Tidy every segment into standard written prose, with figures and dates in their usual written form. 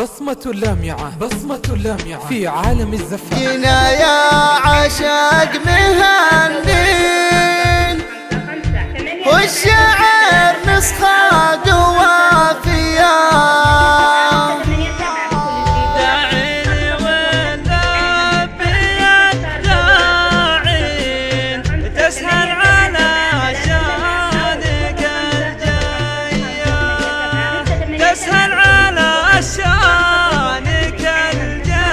بصمة لامعة، بصمة لامعة في عالم الزفة. جينا يا عشاق مهنين والشعر نسخة قوافية، داعين ولا بيد داعين تسهل على شانك الجاية، تسهل على شانك الجاية.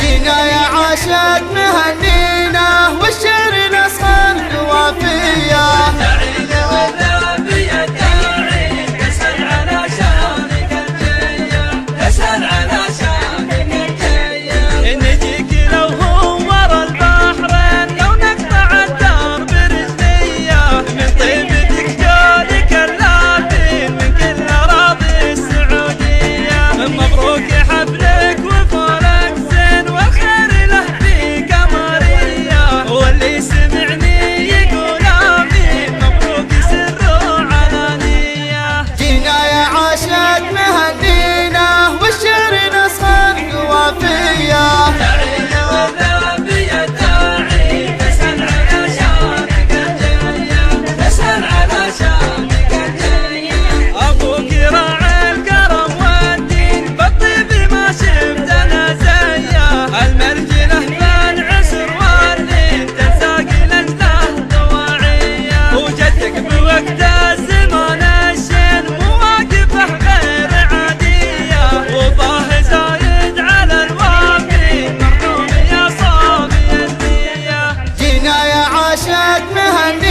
جينا يا عشاق مهنينا والشعر نسخة قوافية، داعين ولا بيد داعين تسهل على شانك الجاية، تسهل على شانك الجاية. نجيك لو هو ورا البحرين، لو نقطع الدرب برجلية، من طيبتك جودك اللافين من كل أراضي السعودية. مبروك حفلك وفولك زين والخير له في قمرية، واللي سمعني يقول آمين مبروك سر وعلانية. جينا يا عشاق مهنينا والشعر نسخة قوافية، داعين ولا بيد داعين تسهل على شانك الجاية، تسهل على شانك الجاية. أبوك راعي الكرم والدين بالطيب ما شفت أنا زيه، المرجله بالعسر واللين تلتقي الأجناه دواعية، وجدك بوقت الزمان الشين مواقفه غير عادية، وطاه زايد على الوافي مرحوم يا صافي النية. جينا يا عشاق مهنينا